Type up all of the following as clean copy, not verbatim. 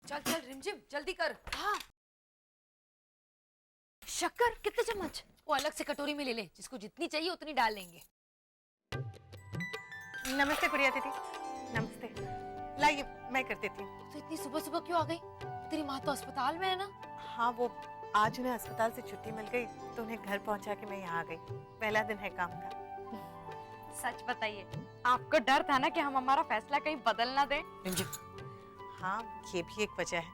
चल चल रिमझिम जल्दी कर। हाँ। शक्कर कितने चम्मच? वो अलग से कटोरी में ले ले, जिसको जितनी चाहिए उतनी डाल लेंगे। नमस्ते प्रिया दीदी। नमस्ते। लाइए मैं कर देती हूँ। तो इतनी सुबह सुबह क्यों आ गई? तेरी माँ तो अस्पताल में है ना? हाँ, वो आज उन्हें अस्पताल से छुट्टी मिल गई तो उन्हें घर पहुंचा के मैं यहाँ आ गई। पहला दिन है काम का। सच बताइए, आपको डर था ना कि हम हमारा फैसला कहीं बदल ना दें? हाँ, ये भी एक वजह है,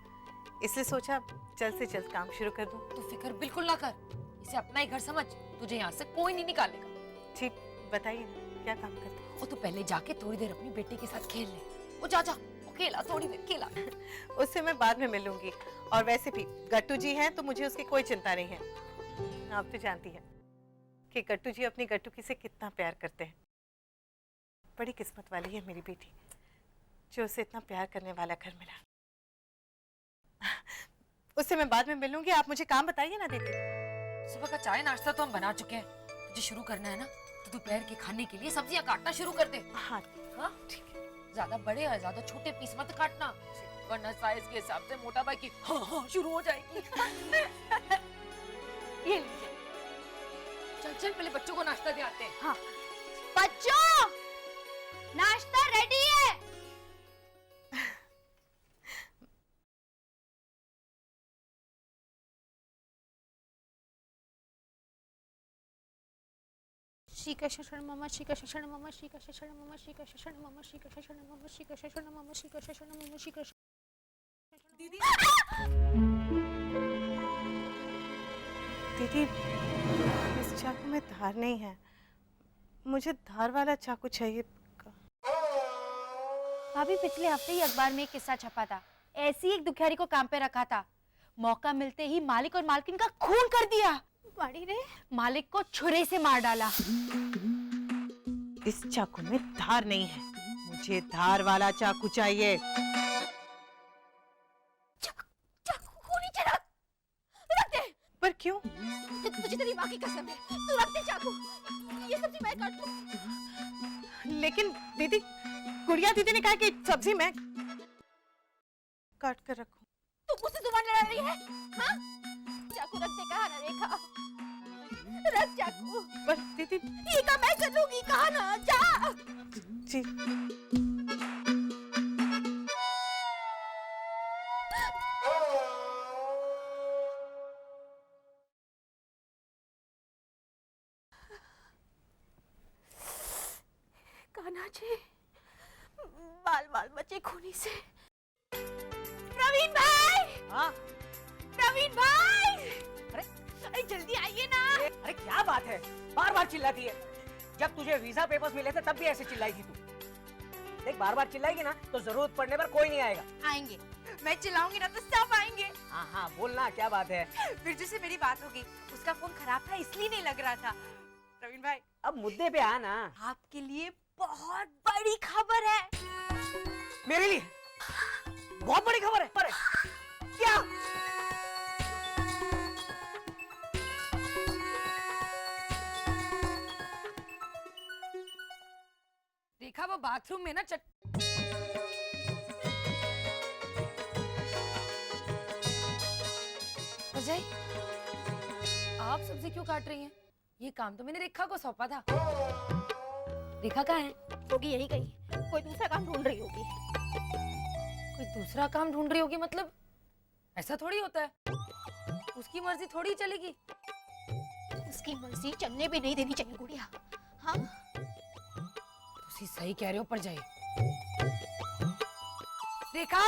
इसलिए सोचा जल्द से जल्द काम शुरू कर दूं। तू फिक्र बिल्कुल ना कर, इसे अपना ही घर समझ, तुझे यहाँ से कोई नहीं निकालेगा। ठीक, बताइए क्या काम करते हैं? वो तू पहले जाके थोड़ी देर अपनी बेटी के साथ खेल ले। वो जा जा, वो खेला थोड़ी देर खेला। उससे मैं बाद में मिलूंगी। और वैसे भी गट्टू जी हैं तो मुझे उसकी कोई चिंता नहीं है। आप तो जानती हैं कि गट्टू जी अपनी गट्टू से कितना प्यार करते हैं। बड़ी किस्मत वाली है मेरी बेटी, जो उसे इतना प्यार करने वाला घर मिला। उससे मैं बाद में मिलूंगी, आप मुझे काम बताइए ना दीदी। सुबह का चाय नाश्ता तो हम बना चुके हैं, तुझे शुरू करना है ना तो दोपहर के खाने के लिए सब्जियां काटना शुरू कर दे। हाँ हाँ ठीक है, ज्यादा बड़े और ज्यादा छोटे पीस मत काटना, वरना साइज के हिसाब से मोटा भाई की हाँ शुरू हो जाएगी। ये लीजिए। चल चल पहले बच्चों को नाश्ता दे आते हैं। हाँ। बच्चों, नाश्ता रेडी है। श्रीका शरण मम श्रीका शरण मम श्रीका शरण मम श्रीका शरण मम श्रीका शरण मम श्रीका शरण मम श्रीका शरण मम श्रीका। दीदी दीदी, इस चाकू में धार नहीं है, मुझे धार वाला चाकू चाहिए। भाभी पिछले हफ्ते ही अखबार में एक किस्सा छपा था, ऐसी एक दुखियारी को काम पे रखा था, मौका मिलते ही मालिक और मालकिन का खून कर दिया। बड़ी ने मालिक को छुरे से मार डाला। इस चाकू में धार नहीं है, मुझे धार वाला चाकू चाहिए। चाकू नीचे रख, रख दे। पर क्यों? तुझे तेरी माँ की कसम है, तू रख दे चाकू, ये सब्जी मैं काट लूं। लेकिन दीदी, गुड़िया दीदी ने कहा कि सब्जी मैं काट कर रखूं। तू मुझसे जुबान लड़ा रही है? हाँ? चाकू रख दे, कहा ना रेखा, रख चाकू। पर दीदी, ये काम मैं कर लूंगी, कहा ना, जा। जी। कान्हा जी, बाल बाल बचे खूनी से। प्रवीण भाई! हाँ? प्रवीण भाई! अरे अरे जल्दी आइए ना। अरे क्या बात है, बार बार चिल्लाती है। जब तुझे वीजा पेपर्स मिले थे तब भी ऐसे चिल्लाई थी तू। देख, बार बार चिल्लाएगी ना तो जरूरत पड़ने पर कोई नहीं आएगा। आएंगे, मैं चिल्लाऊंगी ना तो सब आएंगे। हाँ हाँ, बोलना क्या बात है। बिरजू से मेरी बात होगी, उसका फोन खराब था इसलिए नहीं लग रहा था। प्रवीण भाई, अब मुद्दे पे आ ना। आपके लिए बहुत बड़ी खबर है। मेरे लिए बहुत बड़ी खबर है। पर क्या? देखा वो बाथरूम में ना अजय, आप सब्जी क्यों काट रही हैं? ये काम तो मैंने रेखा को सौंपा था। रेखा कहाँ है? होगी यही कहीं, कोई दूसरा काम ढूंढ रही होगी। कोई दूसरा काम ढूंढ रही होगी मतलब? ऐसा थोड़ी होता है, उसकी मर्जी थोड़ी चलेगी। उसकी मर्जी चलने भी नहीं देनी चाहिए गुड़िया। हाँ, तुसी सही कह रहे हो पर जाए। रेखा,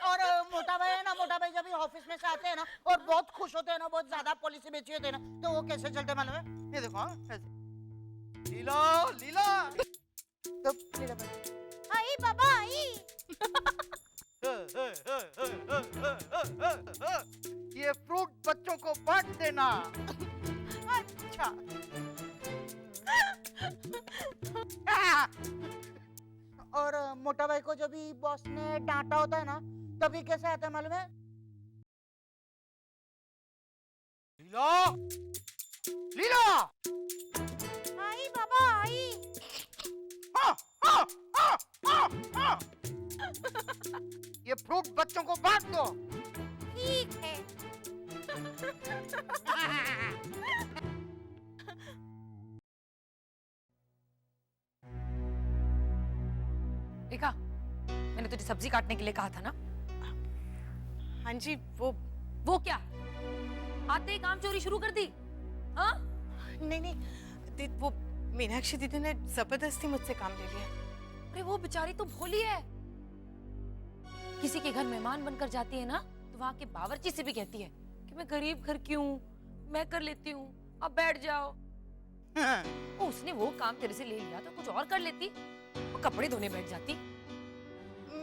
और मोटा भाई है ना, मोटा भाई जब ऑफिस में से आते हैं ना और बहुत खुश होते हैं ना, बहुत ज्यादा पॉलिसी बेची होती है ना, तो वो कैसे चलते मालूम है? ये देखो, हाँ, ऐसे। लीला लीला तो लीला भाई, आई बाबा आई। ये फ्रूट बच्चों को बांट देना। अच्छा। और मोटा भाई को जब भी बॉस ने डांटा होता है ना, तभी कैसे आता है मालूम है? लीला लीला, आई बाबा फ्रूट बच्चों को बांट दो। ठीक है। रेखा, मैंने तुझे सब्जी काटने के लिए कहा था ना? हाँ जी, वो क्या, आते ही काम चोरी शुरू कर दी? हाँ? नहीं नहीं, वो मीनाक्षी दीदी ने जबरदस्ती मुझसे काम ले लिया। अरे वो बेचारी तो भोली है, किसी के घर मेहमान बनकर जाती है ना तो वहाँ के बावर्ची से भी कहती है कि मैं गरीब घर की हूँ, मैं कर लेती हूँ, अब बैठ जाओ। उसने वो काम तेरे से ले लिया तो कुछ और कर लेती, वो कपड़े धोने बैठ जाती।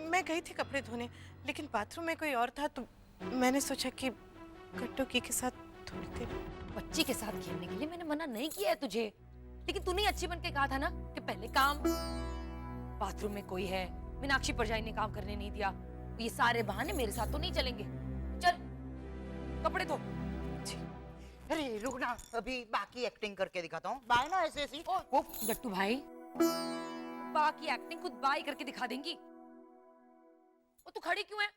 मैं गई थी कपड़े धोने, लेकिन बाथरूम में कोई और था तो मैंने सोचा कि कट्टू की के साथ थोड़ी देर। बच्ची के साथ खेलने के लिए मैंने मना नहीं किया है तुझे, लेकिन तूने अच्छी बन के कहा था ना कि पहले काम। बाथरूम में कोई है, मीनाक्षी परजाई ने काम करने नहीं दिया, तो ये सारे बहाने मेरे साथ तो नहीं चलेंगे। चल कपड़े धो। अरे रुक ना, अभी बाकी एक्टिंग करके दिखाता हूँ। बाय ना ऐसे ऐसी। ओ गट्टू भाई, बाकी एक्टिंग खुद बाई करके दिखा देंगी। ओ तू खड़ी क्यों है?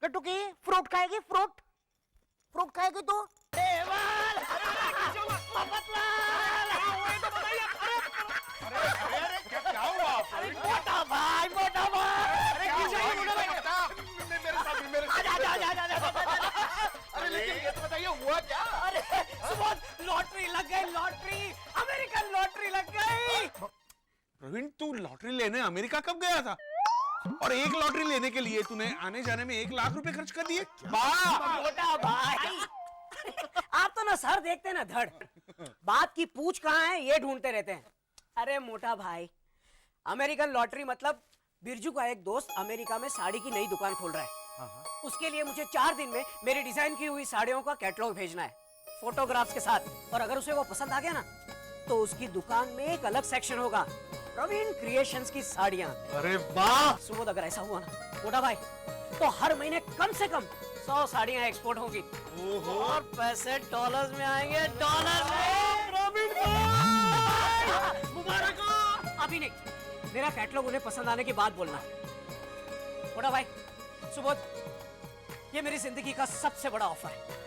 कट्टू की फ्रूट खाएगी? फ्रूट फ्रूट खाएगी तू? क्या हुआ? मोटा भाई, मोटा भाई, अरे लेकिन ये तो बताइए हुआ क्या? अरे सुबह लॉटरी लग गई, लॉटरी, अमेरिकन लॉटरी लग गई। प्रवीण, तू लॉटरी लेने अमेरिका कब गया था? और एक लॉटरी लेने के लिए तूने आने जाने में 1 लाख रुपए खर्च कर दिए? मोटा भाई, आप तो ना सर देखते ना धड़, बात की पूछ कहाँ है ये ढूंढते रहते हैं। अरे मोटा भाई, अमेरिकन लॉटरी मतलब बिरजू का एक दोस्त अमेरिका में साड़ी की नई दुकान खोल रहा है। उसके लिए मुझे 4 दिन में मेरी डिजाइन की हुई साड़ियों का कैटलॉग भेजना है, फोटोग्राफ्स के साथ। और अगर उसे वो पसंद आ गया ना तो उसकी दुकान में एक अलग सेक्शन होगा, प्रवीण क्रिएशंस की साड़ियां। अरे वाह! सुबोध, अगर ऐसा हुआ ना मोटा भाई, तो हर महीने कम से कम 100 साड़ियां एक्सपोर्ट होंगी। और पैसे डॉलर्स में आएंगे, डॉलर में। प्रवीण भाई, मुबारक हो। अभी नहीं, मेरा कैटलॉग उन्हें पसंद आने के बाद बोलना। मोटा भाई, सुबोध, ये मेरी जिंदगी का सबसे बड़ा ऑफर है।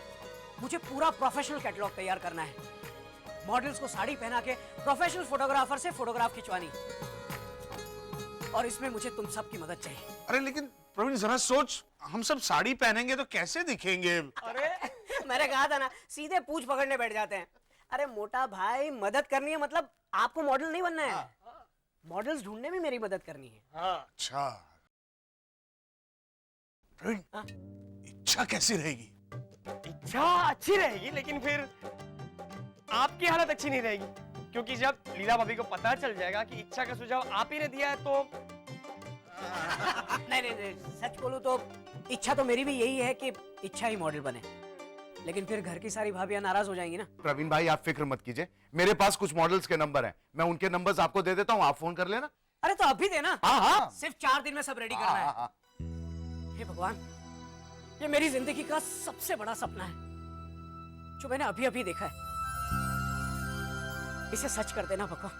मुझे पूरा प्रोफेशनल कैटलॉग तैयार करना है, मॉडल्स को साड़ी पहना के प्रोफेशनल फोटोग्राफर से फोटोग्राफ खिंचवानी, और इसमें मुझे तुम सबकी मदद चाहिए। अरे लेकिन प्रवीण जरा सोच, हम सब साड़ी पहनेंगे तो कैसे दिखेंगे? अरे मैंने कहा था ना, सीधे पूंछ पकड़ने बैठ जाते हैं। अरे मोटा भाई, मदद करनी है मतलब आपको मॉडल नहीं बनना है, मॉडल्स ढूंढने में मेरी मदद करनी है। अच्छा प्रवीण, इच्छा कैसी रहेगी? इच्छा अच्छी रहेगी, लेकिन फिर आपकी हालत अच्छी नहीं रहेगी, क्योंकि जब लीला भाभी को पता चल जाएगा कि इच्छा का सुझाव आप ही ने दिया है तो नहीं नहीं नहीं, सच बोलूं तो इच्छा तो मेरी भी यही है कि इच्छा ही मॉडल बने, लेकिन फिर घर की सारी भाभियां नाराज हो जाएंगी ना। प्रवीण भाई, आप फिक्र मत कीजिए, मेरे पास कुछ मॉडल्स के नंबर हैं, मैं उनके नंबर्स आपको दे देता हूँ, आप फोन कर लेना। अरे तो अभी देना। हाँ हाँ, सिर्फ 4 दिन में सब रेडी करना है। हे भगवान, ये मेरी जिंदगी का सबसे बड़ा सपना है जो मैंने अभी अभी देखा है, इसे सच कर देना भगवान।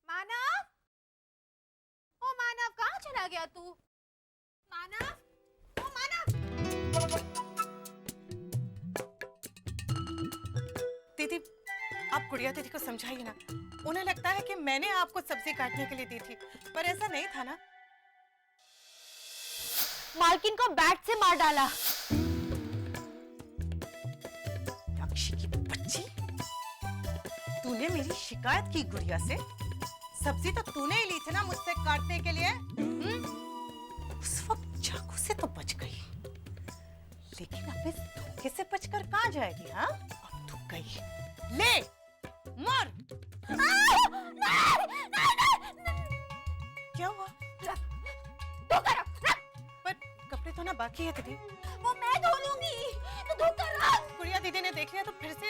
मानव, ओ मानव, कहाँ चला गया तू? मानव, ओ मानव। दीदी, आप गुड़िया दीदी को समझाइए ना, उन्हें लगता है कि मैंने आपको सब्जी काटने के लिए दी थी, पर ऐसा नहीं था ना। मालकिन को बैट से मार डाला। राक्षसी की बच्ची, तूने मेरी शिकायत की गुड़िया से? सब्जी तो तूने ही ली थी ना मुझसे काटने के लिए। उस वक्त चाकू से तो बच गई, लेकिन अब इस धोखे से बचकर कहाँ जाएगी? हाँ, अब तू गई। ले मर। क्या हुआ? पर कपड़े धोना बाकी है दीदी। वो मैं धो लूंगी, तो धो कर रख। गुड़िया दीदी ने देख लिया तो फिर से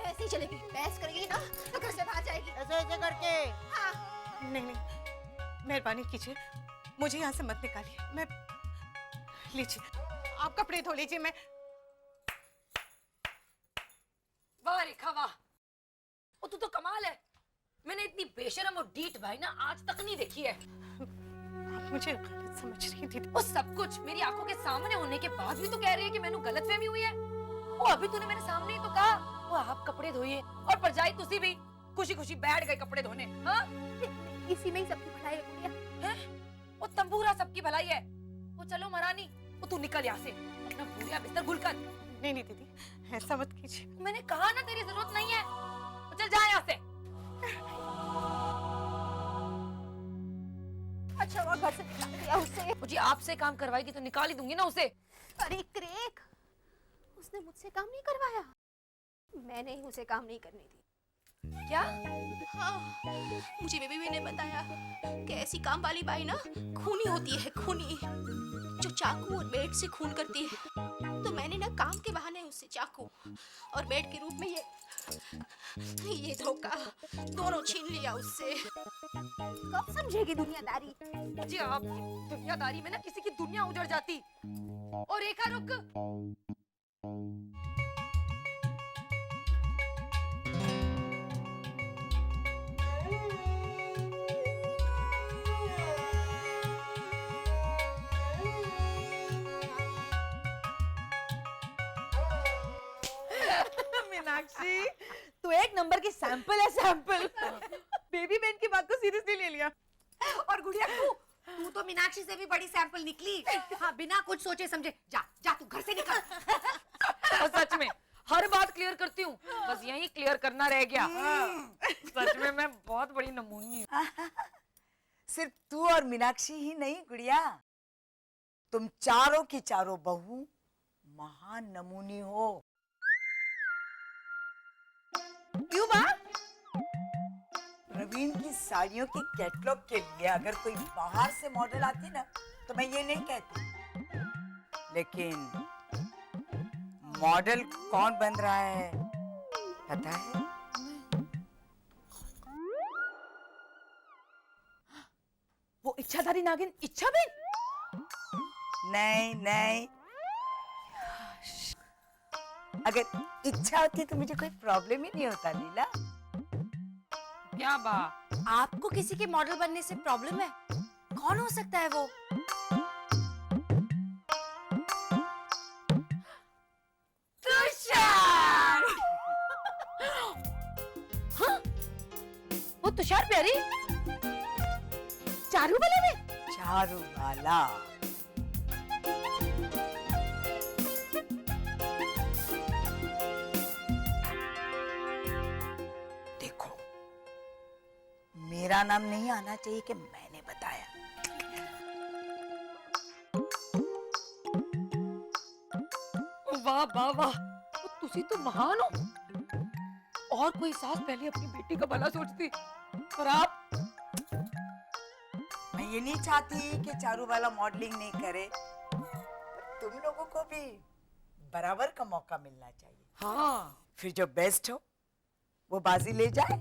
ऐसे ही चलेगी, बहस करेगी ना तो घर से बाहर जाएगी। ऐसे ऐसे करके। हाँ। नहीं नहीं, मेहरबानी कीजिए, मुझे यहाँ से मत निकालिए। मैं लीजिए, आप कपड़े धो लीजिए। मैं वाह रेखा वाह, ओ तू तो कमाल है। मैंने इतनी बेशरम और डीठ भाई ना आज तक नहीं देखी है। आप मुझे गलत समझ रही थी। वो सब कुछ मेरी आंखों के सामने होने के बाद भी तो कह रही है कि मैंने गलतफहमी हुई है। वो अभी तूने मेरे सामने ही तो कहा वो आप कपड़े धोइए और परजाई तुसी भी खुशी खुशी बैठ गए कपड़े धोने। हाँ इसी में ही सबकी भलाई है गुड़िया। हैं? वो तंबूरा सबकी भलाई है। वो चलो महारानी, वो तू निकल यहाँ से, अपना पूरा बिस्तर भूल कर। नहीं नहीं दीदी, ऐसा मत कीजिए। मैंने कहा ना तेरी जरूरत नहीं है, तो चल जा यहाँ से। अच्छा वो घर से निकाल दिया उसे। मुझे आपसे काम करवाएगी तो निकाल ही दूंगी ना उसे। अरे क्रेक, उसने मुझसे काम नहीं करवाया, मैंने ही उसे काम नहीं करने दी। क्या? हाँ, मुझे बेबी ने बताया कि ऐसी काम वाली बाई ना खूनी होती है, खूनी, जो चाकू और बेड से खून करती है। तो मैंने ना काम के बहाने उससे चाकू और बेड के रूप में ये धोखा दोनों छीन लिया उससे। कब समझेगी दुनियादारी? मुझे आपकी दुनियादारी में ना किसी की दुनिया उजड़ जाती। और रेखा रुक। मीनाक्षी, तू एक नंबर की सैंपल है, सैंपल। बेबी बहन की बात को सीरियसली ले लिया। और गुड़िया तू तो मीनाक्षी से भी बड़ी सैंपल निकली। हाँ, बिना कुछ सोचे समझे जा जा तू घर से निकल। और सच में हर बात क्लियर करती हूँ, बस यही क्लियर करना रह गया। सच में मैं बहुत बड़ी नमूनी हूँ। सिर्फ तू और मीनाक्षी ही नहीं गुड़िया, तुम चारों की चारों बहू महान नमूनी हो। क्यों बा? प्रवीण की साड़ियों के कैटलॉग के लिए अगर कोई बाहर से मॉडल आती ना तो मैं ये नहीं कहती, लेकिन मॉडल कौन बन रहा है पता है? वो इच्छाधारी नागिन इच्छाबेन? नहीं नहीं, अगर इच्छा होती तो मुझे कोई प्रॉब्लम ही नहीं होता लीला। क्या बा? आपको किसी के मॉडल बनने से प्रॉब्लम है? कौन हो सकता है वो? तुषार। हाँ? वो तुषार प्यारी चारू वाले में? चारू वाला देखो, मेरा नाम नहीं आना चाहिए कि मैंने बताया। वाह वाह वाह, तुसी तो महान हो। और कोई सास पहले अपनी बेटी का भला सोचती, पर आप। मैं ये नहीं चाहती कि चारू वाला मॉडलिंग नहीं करे, पर तुम लोगों को भी बराबर का मौका मिलना चाहिए। हाँ, फिर जो बेस्ट हो वो बाजी ले जाए।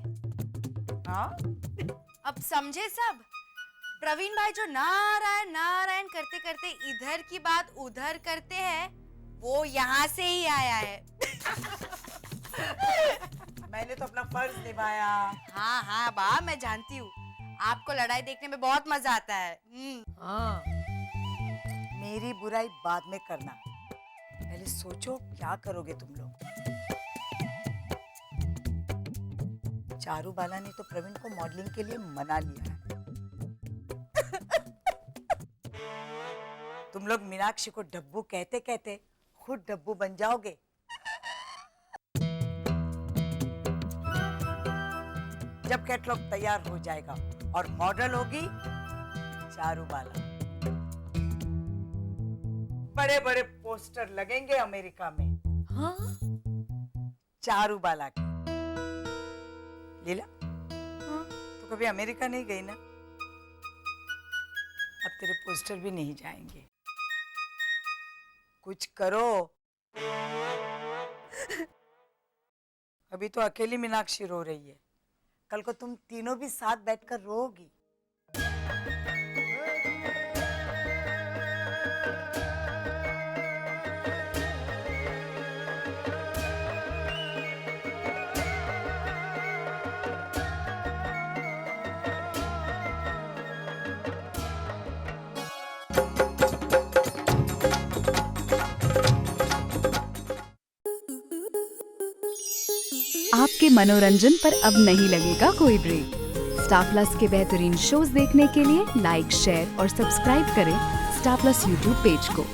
हाँ, अब समझे सब? प्रवीण भाई जो नारायण नारायण करते करते इधर की बात उधर करते हैं, वो यहाँ से ही आया है। मैंने तो अपना फर्ज निभाया। हाँ हाँ बा, मैं जानती हूँ, आपको लड़ाई देखने में बहुत मजा आता है। हाँ। मेरी बुराई बाद में करना, पहले सोचो क्या करोगे तुम लोग। चारू बाला ने तो प्रवीण को मॉडलिंग के लिए मना लिया है। तुम लोग मीनाक्षी को डब्बू कहते कहते खुद डब्बू बन जाओगे। जब कैटलॉग तैयार हो जाएगा और मॉडल होगी चारू बाला, बड़े बड़े पोस्टर लगेंगे अमेरिका में। हाँ? चारू बाला के। लीला, तो कभी अमेरिका नहीं गई ना? अब तेरे पोस्टर भी नहीं जाएंगे। कुछ करो। अभी तो अकेली मीनाक्षी रो रही है, कल को तुम तीनों भी साथ बैठकर रोओगी। आपके मनोरंजन पर अब नहीं लगेगा कोई ब्रेक। स्टार प्लस के बेहतरीन शोज देखने के लिए लाइक, शेयर और सब्सक्राइब करें स्टार प्लस यूट्यूब पेज को।